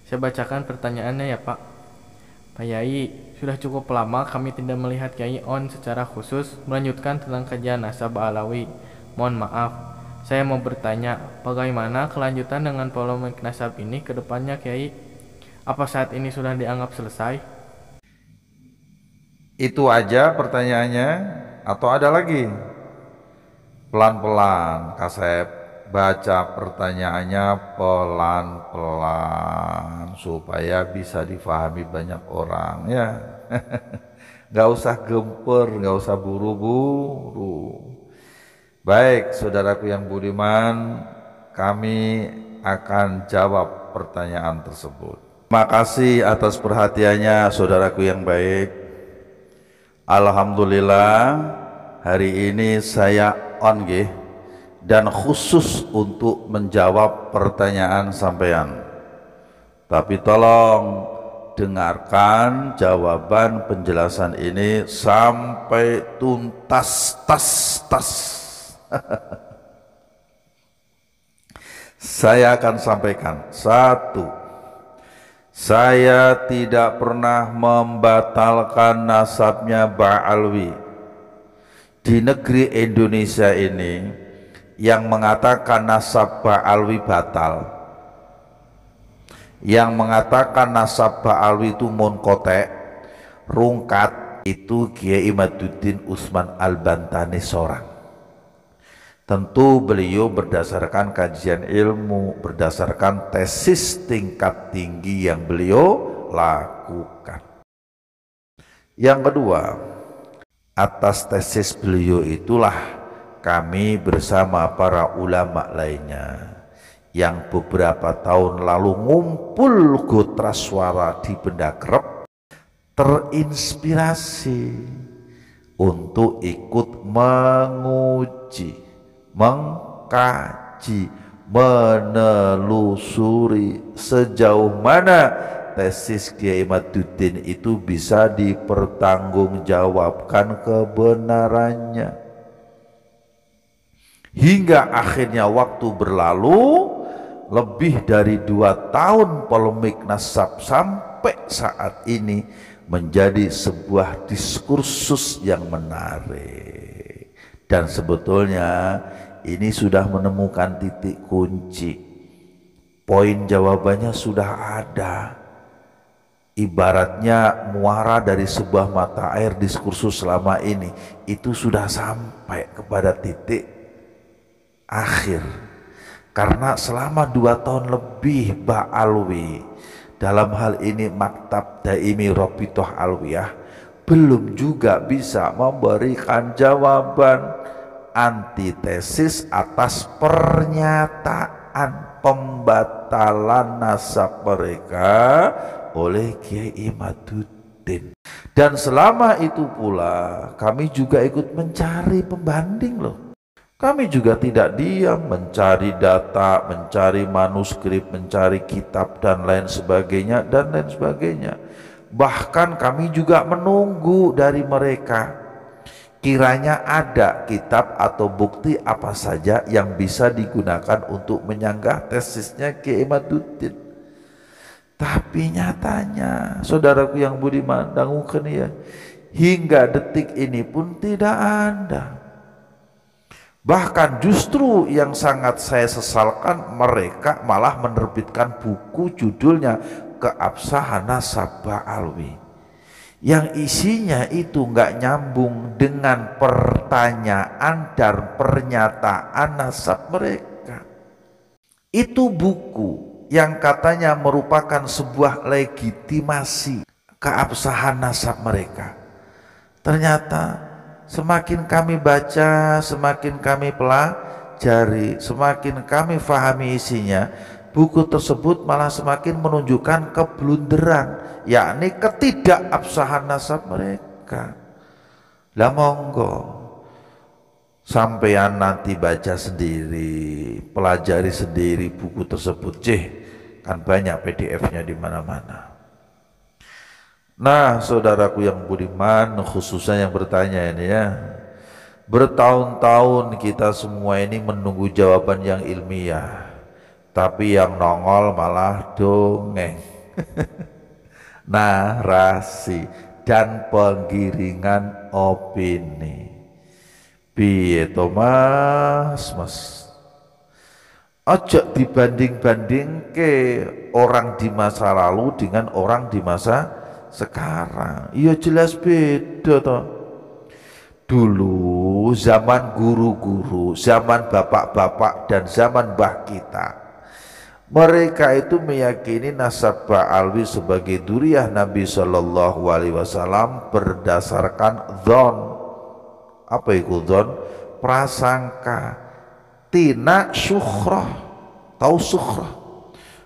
Saya bacakan pertanyaannya ya Pak. Pak Yai, sudah cukup lama kami tidak melihat Kiai On secara khusus melanjutkan tentang kajian nasab Alawi. Mohon maaf, saya mau bertanya, bagaimana kelanjutan dengan polemik nasab ini ke depannya Kiai? Apa saat ini sudah dianggap selesai? Itu aja pertanyaannya atau ada lagi? Pelan-pelan, Kasep. Baca pertanyaannya pelan-pelan supaya bisa difahami banyak orang ya. Gak usah gemper, gak usah buru-buru. Baik, saudaraku yang budiman, kami akan jawab pertanyaan tersebut. Terima kasih atas perhatiannya, saudaraku yang baik. Alhamdulillah, hari ini saya on dan khusus untuk menjawab pertanyaan sampean. Tapi tolong dengarkan jawaban penjelasan ini sampai tuntas tas. Saya akan sampaikan. Satu, saya tidak pernah membatalkan nasabnya Ba'alwi. Di negeri Indonesia ini yang mengatakan nasab Ba'alwi batal, yang mengatakan nasab Ba'alwi itu munqati', rungkat, itu Kiai Imaduddin Utsman Al-Bantani seorang. Tentu beliau berdasarkan kajian ilmu, berdasarkan tesis tingkat tinggi yang beliau lakukan. Yang kedua, atas tesis beliau itulah kami bersama para ulama lainnya yang beberapa tahun lalu ngumpul gotra suara di Benda Krep terinspirasi untuk ikut menguji, mengkaji, menelusuri sejauh mana tesis Kiai Imaduddin itu bisa dipertanggungjawabkan kebenarannya. Hingga akhirnya waktu berlalu, lebih dari 2 tahun polemik nasab sampai saat ini menjadi sebuah diskursus yang menarik. Dan sebetulnya ini sudah menemukan titik kunci. Poin jawabannya sudah ada. Ibaratnya muara dari sebuah mata air diskursus selama ini itu sudah sampai kepada titik akhir. Karena selama 2 tahun lebih Ba'alwi, dalam hal ini Maktab Daimi Rabithah Alwiyah, belum juga bisa memberikan jawaban antitesis atas pernyataan pembatalan nasab mereka oleh Kiai Imaduddin. Dan selama itu pula kami juga ikut mencari pembanding loh. Kami juga tidak diam mencari data, mencari manuskrip, mencari kitab dan lain sebagainya dan lain sebagainya. Bahkan kami juga menunggu dari mereka kiranya ada kitab atau bukti apa saja yang bisa digunakan untuk menyanggah tesisnya Kiai Imaduddin. Tapi nyatanya, saudaraku yang budiman, dangukeun ya, hingga detik ini pun tidak ada. Bahkan justru yang sangat saya sesalkan, mereka malah menerbitkan buku judulnya Keabsahan Nasab Ba'alwi, yang isinya itu nggak nyambung dengan pertanyaan dan pernyataan nasab mereka. Itu buku yang katanya merupakan sebuah legitimasi keabsahan nasab mereka. Ternyata semakin kami baca, semakin kami pelajari, semakin kami fahami isinya, buku tersebut malah semakin menunjukkan keblunderan, yakni ketidakabsahan nasab mereka. Lah monggo sampean nanti baca sendiri, pelajari sendiri buku tersebut. Kan banyak PDF-nya di mana-mana. Nah, saudaraku yang budiman, khususnya yang bertanya ini ya, bertahun-tahun kita semua ini menunggu jawaban yang ilmiah. tapi yang nongol malah dongeng, narasi dan penggiringan opini. Piye to mas? Ojo dibanding-banding ke orang di masa lalu dengan orang di masa sekarang. Iya jelas beda toh. Dulu zaman guru-guru, zaman bapak-bapak dan zaman mbah kita, mereka itu meyakini nasab Ba'alwi sebagai duriyah Nabi Shallallahu Alaihi Wasallam berdasarkan dzon. Apa itu dzon? Prasangka. Tina syukhroh. Tahu syukhroh?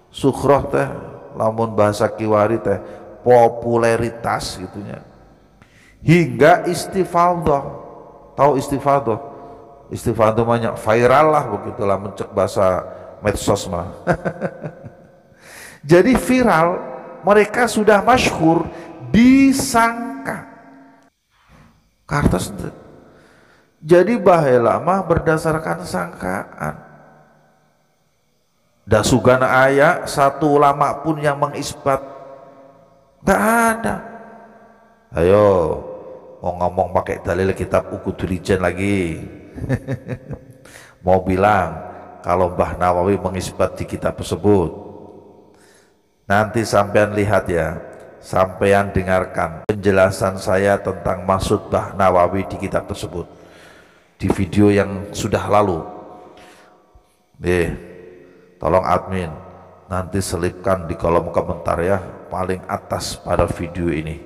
Syukhroh teh lamun bahasa Kiwari teh popularitas gitunya. Hingga istifadhah. Tahu istifadhah? Istifadhah banyak viral lah begitu lah mencek bahasa medsos mah. Jadi viral, mereka sudah masyhur, disangka. Kartos jadi baheula mah berdasarkan sangkaan. Da sugana aya satu ulama pun yang mengisbat, enggak ada. Ayo mau ngomong pakai dalil kitab Uqudul Ijen lagi. Mau bilang kalau Mbah Nawawi mengisbat di kitab tersebut. Nanti sampean lihat ya, sampean dengarkan penjelasan saya tentang maksud Mbah Nawawi di kitab tersebut di video yang sudah lalu. Tolong admin nanti selipkan di kolom komentar ya, paling atas pada video ini,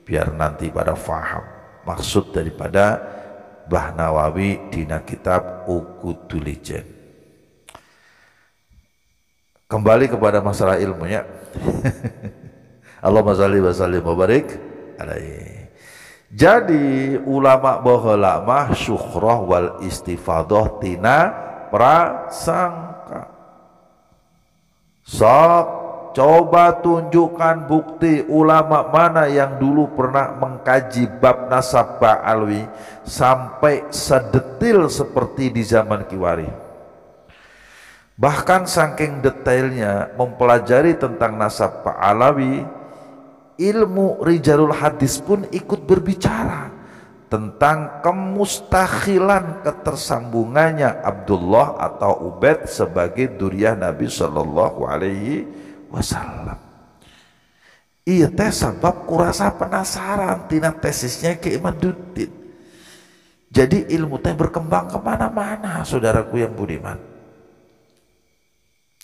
biar nanti pada faham maksud daripada Mbah Nawawi di kitab Uqudul Ijen. Kembali kepada masalah ilmunya. Allahumma shalli wa sallim wa barik alaihi. Jadi ulama baheula mah syukhrah wal istifadhah tina prasangka. Sok coba tunjukkan bukti ulama mana yang dulu pernah mengkaji bab nasab Ba'alwi sampai sedetil seperti di zaman Kiwari. Bahkan saking detailnya mempelajari tentang nasab Ba'alwi, ilmu rijalul hadis pun ikut berbicara tentang kemustakhilan ketersambungannya Abdullah atau Ubaid sebagai duriyah Nabi Shallallahu Alaihi Wasallam. Iya teh sebab kurasa penasaran tina tesisnya Ki Imaduddin. Jadi ilmu teh berkembang kemana-mana, saudaraku yang budiman.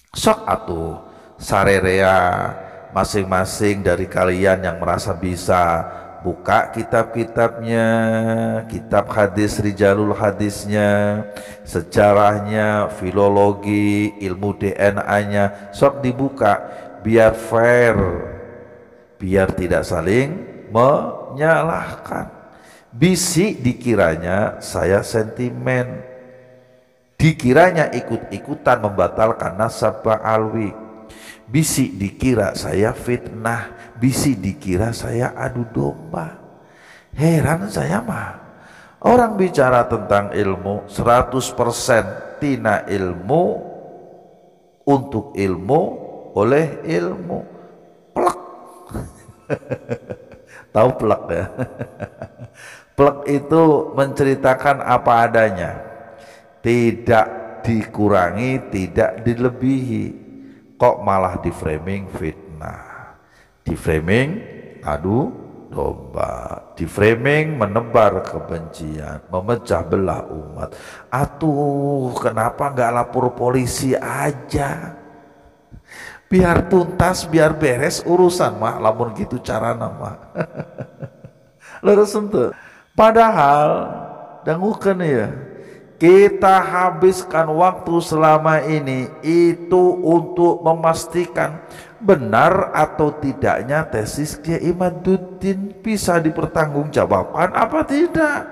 Sok atuh sarerea masing-masing dari kalian yang merasa bisa buka kitab-kitabnya, kitab hadis, rijalul hadisnya, sejarahnya, filologi, ilmu DNA-nya, sok dibuka biar fair, biar tidak saling menyalahkan. Bisi dikiranya saya sentimen, dikiranya ikut-ikutan membatalkan nasab Ba'alwi. Bisi dikira saya fitnah, bisi dikira saya adu domba. Heran saya mah, orang bicara tentang ilmu 100% tina ilmu, untuk ilmu, oleh ilmu. Plek. Tahu plek ya? Plek itu menceritakan apa adanya, tidak dikurangi, tidak dilebihi. Kok malah di framing fitnah, di framing adu domba, di framing menebar kebencian, memecah belah umat. Atuh kenapa nggak lapor polisi aja, biar tuntas, biar beres urusan mah, lamun gitu cara nama. Leres ente. Padahal dangukeun ya, kita habiskan waktu selama ini itu untuk memastikan benar atau tidaknya tesis Kiai Imaduddin bisa dipertanggungjawabkan apa tidak.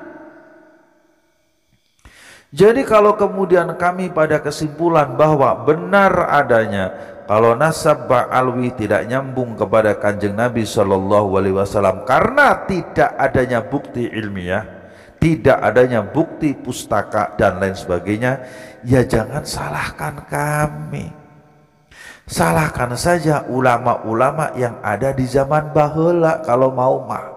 Jadi kalau kemudian kami pada kesimpulan bahwa benar adanya kalau nasab Ba'alwi tidak nyambung kepada Kanjeng Nabi Shallallahu Alaihi Wasallam karena tidak adanya bukti ilmiah, tidak adanya bukti pustaka dan lain sebagainya, ya jangan salahkan kami. Salahkan saja ulama-ulama yang ada di zaman baheula kalau mau mah.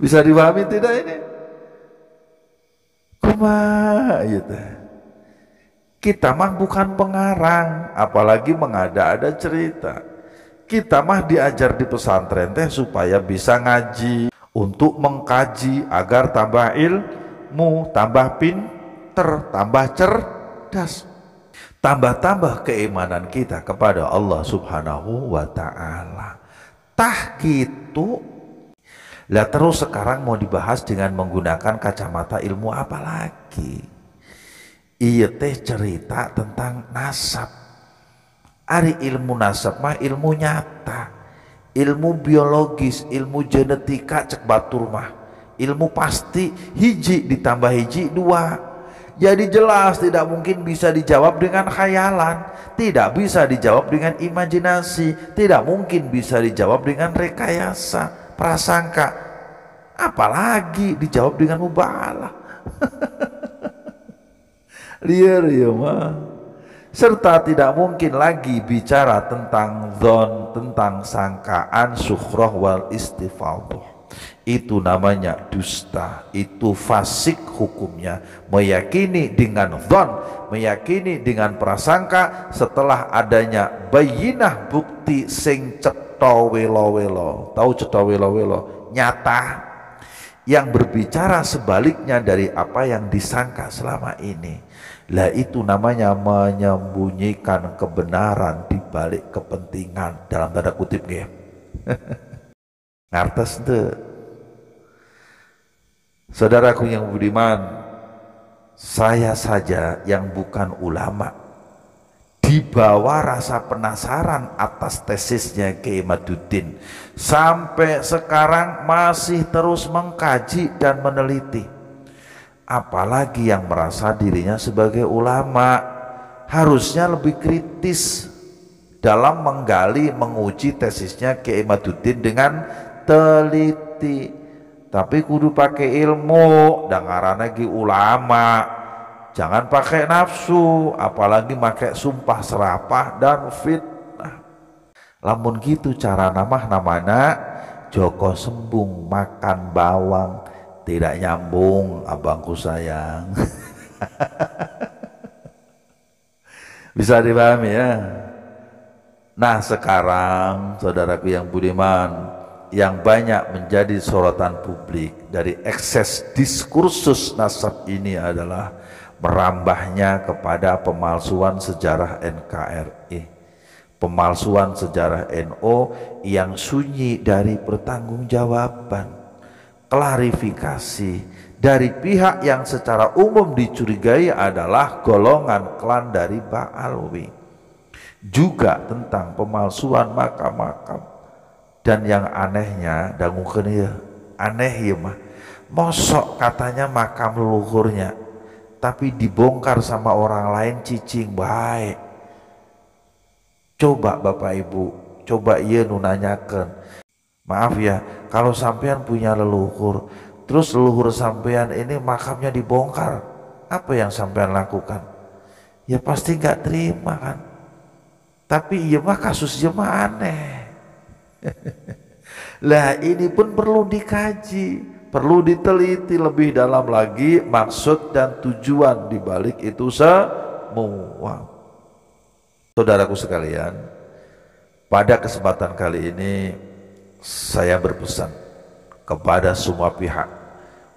Bisa dipahami tidak ini? Kumaha gitu. Kita mah bukan pengarang, apalagi mengada-ada cerita. Kita mah diajar di pesantren teh supaya bisa ngaji, untuk mengkaji agar tambah ilmu, tambah pinter, tambah cerdas, tambah-tambah keimanan kita kepada Allah Subhanahu wa ta'ala. Tah gitu. Lah terus sekarang mau dibahas dengan menggunakan kacamata ilmu apa lagi? Iya teh cerita tentang nasab. Ari ilmu nasab mah ilmu nyata, ilmu biologis, ilmu genetika cek batur mah ilmu pasti, hiji ditambah hiji dua. Jadi jelas tidak mungkin bisa dijawab dengan khayalan, tidak bisa dijawab dengan imajinasi, tidak mungkin bisa dijawab dengan rekayasa, prasangka, apalagi dijawab dengan mubahalah. Liar ya mah. Serta tidak mungkin lagi bicara tentang dzon, tentang sangkaan, sukhrah wal istifadhah. Itu namanya dusta, itu fasik hukumnya. Meyakini dengan dzon, meyakini dengan prasangka setelah adanya bayinah bukti sing cetha welo-welo. Tahu cetha welo-welo? Nyata yang berbicara sebaliknya dari apa yang disangka selama ini. Lah itu namanya menyembunyikan kebenaran di balik kepentingan, dalam tanda kutip nggih. Ngartes teu? Saudaraku yang budiman, saya saja yang bukan ulama dibawa rasa penasaran atas tesisnya Kiai Imaduddin, sampai sekarang masih terus mengkaji dan meneliti. Apalagi yang merasa dirinya sebagai ulama, harusnya lebih kritis dalam menggali, menguji tesisnya Kiai Imaduddin dengan teliti. Tapi kudu pakai ilmu, dangaran lagi ulama. Jangan pakai nafsu, apalagi pakai sumpah serapah dan fitnah. Lamun gitu cara namana Joko Sembung makan bawang. Tidak nyambung abangku sayang. Bisa dipahami ya. Nah sekarang saudaraku yang budiman, yang banyak menjadi sorotan publik dari ekses diskursus nasab ini adalah merambahnya kepada pemalsuan sejarah NKRI, pemalsuan sejarah NU yang sunyi dari pertanggungjawaban, klarifikasi dari pihak yang secara umum dicurigai adalah golongan klan dari Ba'alwi, juga tentang pemalsuan makam-makam. Dan yang anehnya dangukeun ya, aneh ya mah, mosok katanya makam leluhurnya tapi dibongkar sama orang lain cicing baik. Coba Bapak Ibu, coba ieu nu nanyakeun. Maaf ya, kalau sampean punya leluhur, terus leluhur sampean ini makamnya dibongkar, apa yang sampean lakukan? Ya pasti nggak terima kan. Tapi iya mah kasusnya mah aneh. Lah ini pun perlu dikaji, perlu diteliti lebih dalam lagi maksud dan tujuan dibalik itu semua. Saudaraku sekalian, pada kesempatan kali ini saya berpesan kepada semua pihak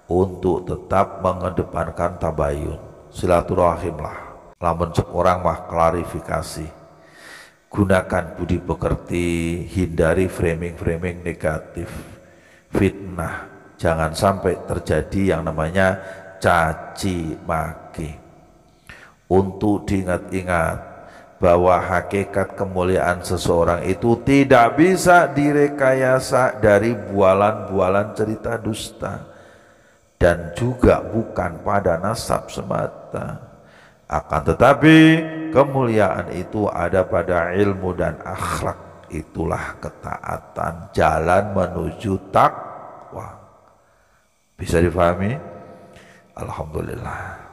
untuk tetap mengedepankan tabayun, silaturahim lah. Lamun cek orang mah klarifikasi, gunakan budi pekerti, hindari framing-framing negatif, fitnah. Jangan sampai terjadi yang namanya caci maki. Untuk diingat-ingat bahwa hakikat kemuliaan seseorang itu tidak bisa direkayasa dari bualan-bualan cerita dusta, dan juga bukan pada nasab semata. Akan tetapi kemuliaan itu ada pada ilmu dan akhlak. Itulah ketaatan, jalan menuju takwa. Bisa difahami? Alhamdulillah.